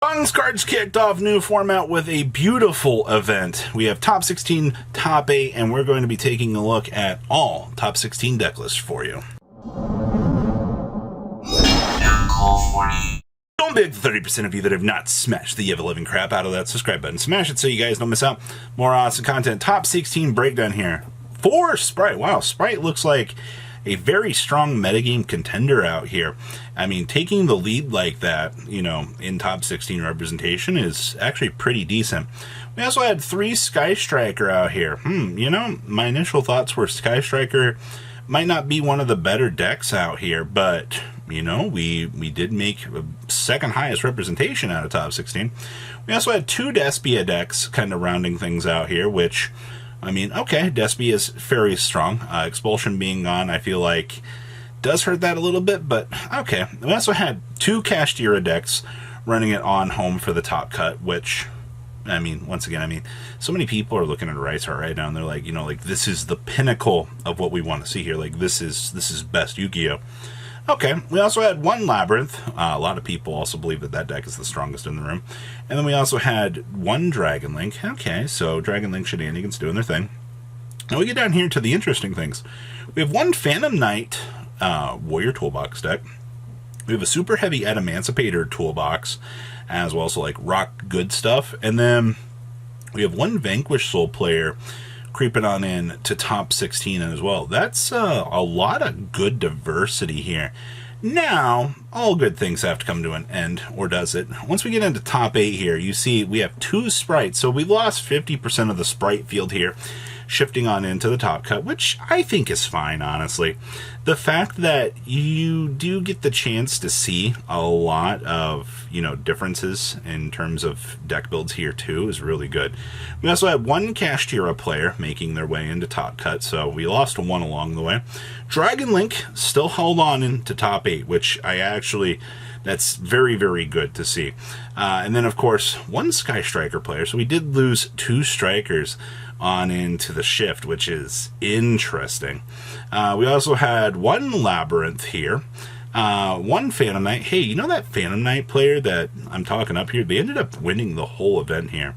Bongs Cards kicked off new format with a beautiful event. We have top 16, top 8, and we're going to be taking a look at all top 16 deck lists for you. Don't be like the 30% of you that have not smashed the ever-living crap out of that subscribe button. Smash it so you guys don't miss out. More awesome content. Top 16 breakdown here for Sprite. Wow, Sprite looks like a very strong metagame contender out here. I mean, taking the lead like that, you know, in top 16 representation is actually pretty decent. We also had 3 Sky Striker out here. You know, my initial thoughts were Sky Striker might not be one of the better decks out here, but, you know, we did make a second highest representation out of top 16. We also had 2 Despia decks kind of rounding things out here, which, I mean, okay, Despia is very strong. Expulsion being gone, I feel like, does hurt that a little bit, but okay. We also had 2 Kashtira decks running it on home for the top cut, which, I mean, once again, I mean, so many people are looking at Rice Heart right now, and they're like, you know, like, this is the pinnacle of what we want to see here. Like, this is best Yu-Gi-Oh! Okay, we also had 1 Labyrinth. A lot of people also believe that that deck is the strongest in the room. And then we also had 1 Dragon Link. Okay, so Dragon Link shenanigans doing their thing. Now we get down here to the interesting things. We have 1 Phantom Knight Warrior Toolbox deck. We have a super heavy Adamantipator toolbox, as well as like rock good stuff. And then we have 1 Vanquish Soul player creeping on in to top 16 as well. That's a lot of good diversity here. Now, all good things have to come to an end, or does it? Once we get into top 8 here, you see we have 2 sprites, so we lost 50% of the sprite field here, shifting on into the top cut, which I think is fine, honestly. The fact that you do get the chance to see a lot of, you know, differences in terms of deck builds here too is really good. We also had 1 Kashtira player making their way into top cut, so we lost 1 along the way. Dragon Link still held on into top 8, which that's very, very good to see. And then, of course, 1 Sky Striker player, so we did lose 2 strikers on into the shift, which is interesting. We also had 1 Labyrinth here, 1 Phantom Knight. Hey, you know that Phantom Knight player that I'm talking up here? They ended up winning the whole event here.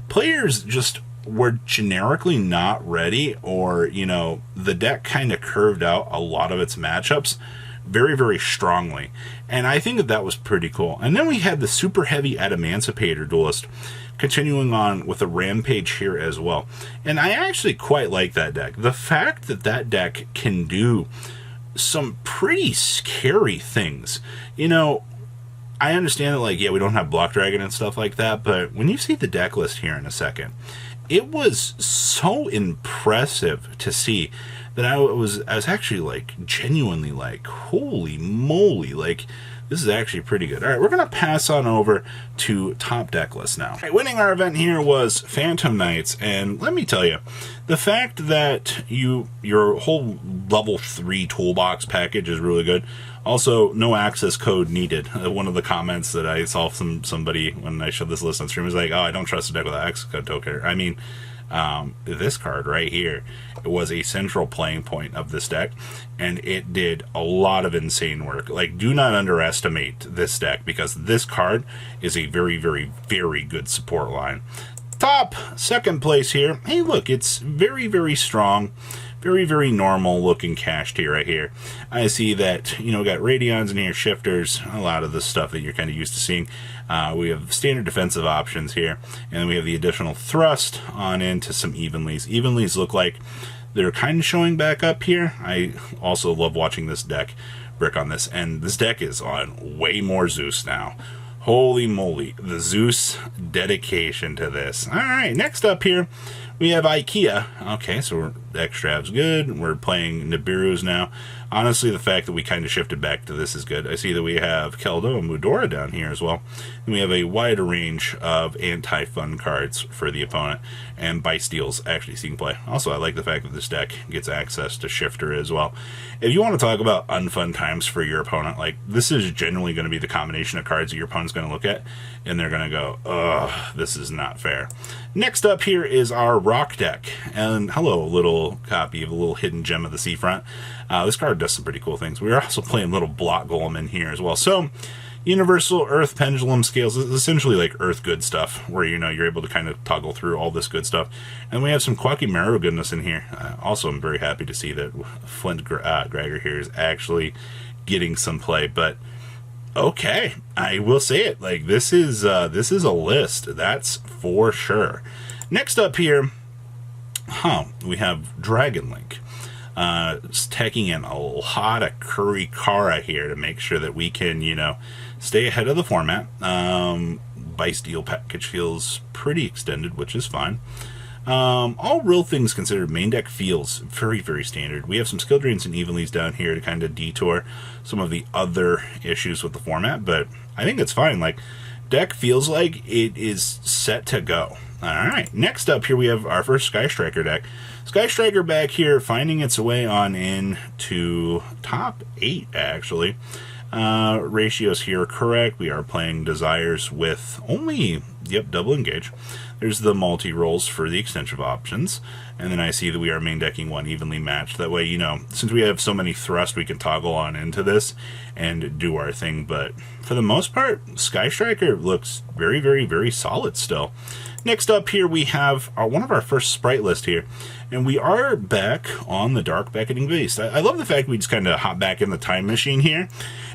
Players just were generically not ready, or, you know, the deck kind of curved out a lot of its matchups very, very strongly. And I think that was pretty cool. And then we had the super heavy Adamantipator duelist continuing on with a Rampage here as well. And I actually quite like that deck. The fact that that deck can do some pretty scary things. You know, I understand that, like, yeah, we don't have Block Dragon and stuff like that, but when you see the deck list here in a second, it was so impressive to see that I was actually, like, genuinely like, holy moly, like, this is actually pretty good. All right, we're going to pass on over to top deck list now. All right, winning our event here was Phantom Knights, and let me tell you, the fact that your whole level 3 toolbox package is really good. Also, no access code needed. One of the comments that I saw from somebody when I showed this list on stream was like, oh, I don't trust a deck with an access code token. I mean, this card right here, it was a central playing point of this deck, and it did a lot of insane work. Like, do not underestimate this deck, because this card is a very, very, very good support line. Top second place here. Hey, look, it's very, very strong. Very, very normal looking Kashtira right here. I see that, you know, we got Radions in here, shifters, a lot of the stuff that you're kind of used to seeing. We have standard defensive options here, and then we have the additional thrust on into some Evenlies. Evenlies look like they're kind of showing back up here. I also love watching this deck brick on this, and this deck is on way more Zeus now. Holy moly, the Zeus dedication to this. All right, next up here, we have IKEA. Okay, so Extrav's good. We're playing Nibiru's now. Honestly, the fact that we kind of shifted back to this is good. I see that we have Keldo and Mudora down here as well. And we have a wider range of anti-fun cards for the opponent. And Bystial's actually seeing play. Also, I like the fact that this deck gets access to Shifter as well. If you want to talk about unfun times for your opponent, like, this is generally going to be the combination of cards that your opponent's going to look at, and they're going to go, ugh, this is not fair. Next up here is our Rock deck. And hello, little copy of a little hidden gem of the Seafront. This card does some pretty cool things. We're also playing little Block Golem in here as well. So, Universal Earth Pendulum Scales is essentially like Earth good stuff, where, you know, you're able to kind of toggle through all this good stuff. And we have some Quackimaro goodness in here. Also, I'm very happy to see that Flint Gregor here is actually getting some play, but okay, I will say it, like, this is a list, that's for sure. Next up here, we have Dragon Link. Taking in a lot of Kurikara here to make sure that we can, you know, stay ahead of the format. Bice Deal package feels pretty extended, which is fine. All real things considered, main deck feels very, very standard. We have some skill drains and evenlies down here to kind of detour some of the other issues with the format, but I think it's fine. Like, deck feels like it is set to go. Alright, next up here we have our first Sky Striker deck. Sky Striker back here, finding its way on in to top 8, actually. Ratios here are correct. We are playing Desires with only, double engage. There's the multi-rolls for the extensive options. And then I see that we are main decking one evenly matched. That way, you know, since we have so many thrust, we can toggle on into this and do our thing. But for the most part, Sky Striker looks very, very, very solid still. Next up here, we have one of our first sprite list here. And we are back on the Dark Beckoning Beast. I love the fact we just kind of hop back in the time machine here.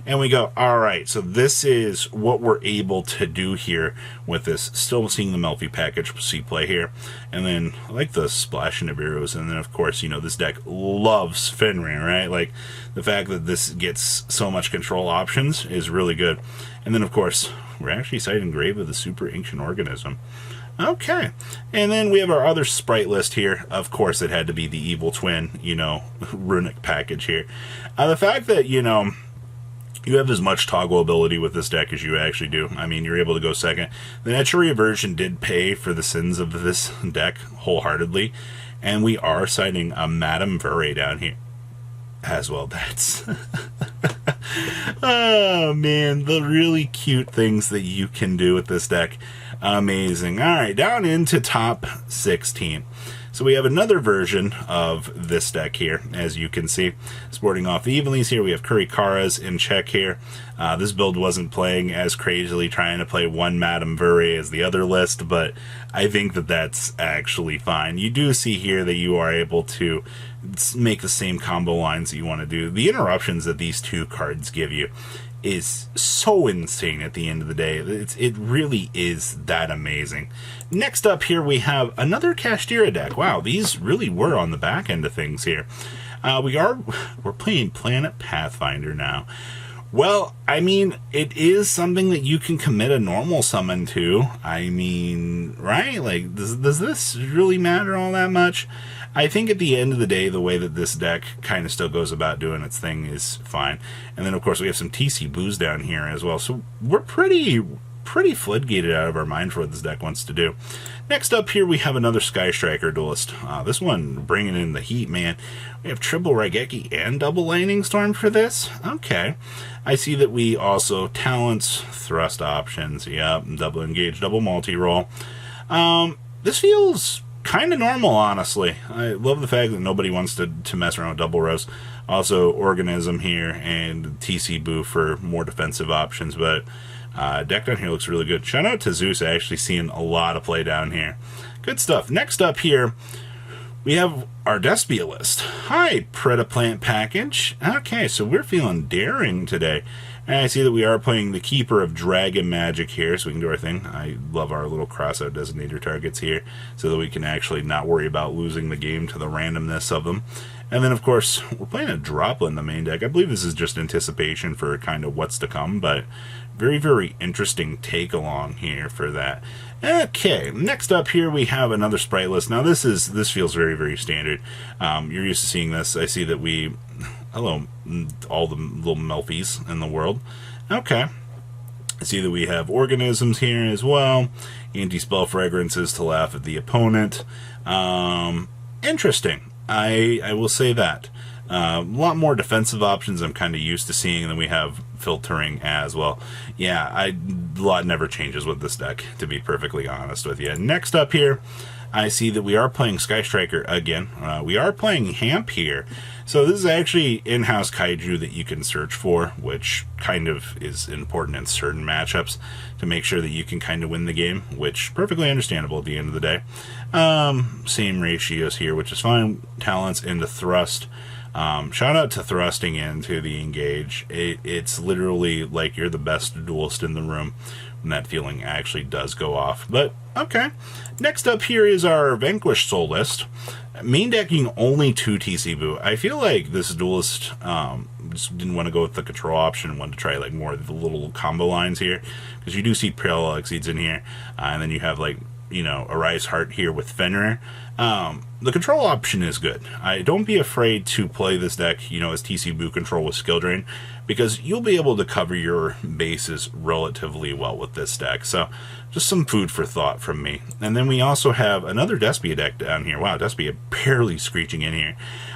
And we go, all right, so this is what we're able to do here with this. Still seeing the Melfi package see play here. And then I like the Splash into Heroes. And then, of course, you know, this deck loves Fenrir, right? Like, the fact that this gets so much control options is really good. And then, of course, we're actually citing Grave of the Super Ancient Organism. Okay, and then we have our other sprite list here. Of course, it had to be the Evil Twin, you know, runic package here. The fact that, you know, you have as much toggle ability with this deck as you actually do. I mean, you're able to go second. The Neteria version did pay for the sins of this deck wholeheartedly, and we are citing a Madame Vure down here as well. That's oh man, the really cute things that you can do with this deck. Amazing. All right, down into top 16. So we have another version of this deck here, as you can see. Sporting off the evenlies here, we have Kurikaras in check here. This build wasn't playing as crazily, trying to play one Madame Vure as the other list, but I think that that's actually fine. You do see here that you are able to make the same combo lines that you want to do. The interruptions that these two cards give you is so insane at the end of the day. It really is that amazing. Next up here we have another Kashtira deck. Wow, these really were on the back end of things here. We're playing Planet Pathfinder now. Well, I mean, it is something that you can commit a normal summon to. I mean, right? Like, does this really matter all that much? I think at the end of the day, the way that this deck kind of still goes about doing its thing is fine. And then, of course, we have some TC Boos down here as well. So we're pretty floodgated out of our mind for what this deck wants to do. Next up here, we have another Sky Striker Duelist. This one bringing in the heat, man. We have triple Raigeki and double Lightning Storm for this. Okay. I see that we also talents, thrust options, yep, double engage, double multi-roll. This feels kind of normal, honestly. I love the fact that nobody wants to mess around with double rows. Also, Organism here and TC Boo for more defensive options, but deck down here looks really good. Shout out to Zeus, actually seeing a lot of play down here. Good stuff. Next up here, we have our Despia list. Hi, Predaplant package. Okay, so we're feeling daring today. And I see that we are playing the Keeper of Dragon Magic here, so we can do our thing. I love our little crossout designator targets here, so that we can actually not worry about losing the game to the randomness of them. And then, of course, we're playing a Droplet in the main deck. I believe this is just anticipation for kind of what's to come, but very, very interesting take along here for that. Okay, next up here we have another sprite list. Now this feels very, very standard. You're used to seeing this. I see that we... Hello, all the little Melfies in the world. Okay. I see that we have Organisms here as well. Anti-spell fragrances to laugh at the opponent. Interesting. I will say that. A lot more defensive options I'm kind of used to seeing, and then we have filtering as well. Yeah, a lot never changes with this deck, to be perfectly honest with you. Next up here, I see that we are playing Sky Striker again. We are playing Hamp here. So this is actually in-house kaiju that you can search for, which kind of is important in certain matchups to make sure that you can kind of win the game, which perfectly understandable at the end of the day. Same ratios here, which is fine. Talents into thrust. Shout out to thrusting into the engage. It's literally like you're the best duelist in the room when that feeling actually does go off. But okay, next up here is our Vanquish Soul list. Main decking only 2 TC Boo. I feel like this duelist just didn't want to go with the control option, wanted to try like more of the little combo lines here, because you do see Parallel Exceeds in here, and then you have like, you know, Arise Heart here with Fenrir. The control option is good. Don't be afraid to play this deck, you know, as TC Boo control with Skill Drain, because you'll be able to cover your bases relatively well with this deck. So just some food for thought from me. And then we also have another Despia deck down here. Wow, Despia barely screeching in here.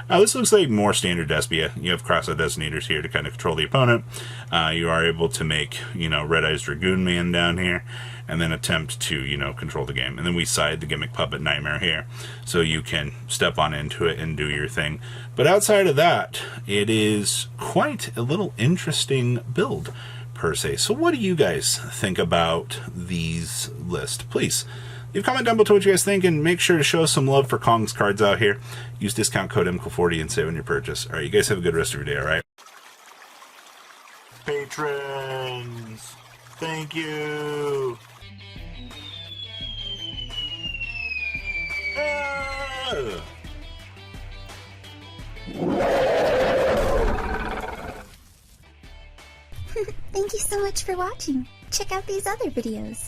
This looks like more standard Despia. You have Cross-Out Detonators here to kind of control the opponent. You are able to make, you know, Red Eyes Dragoon Man down here, and then attempt to, you know, control the game. And then we side the Gimmick Puppet Nightmare here, so you can step on into it and do your thing. But outside of that, it is quite a little interesting build, per se. So what do you guys think about these lists? Please leave a comment down below what you guys think, and make sure to show some love for Kong's cards out here. Use discount code MKOL40 and save on your purchase. Alright, you guys have a good rest of your day, alright? Patrons, thank you! Thank you so much for watching. Check out these other videos.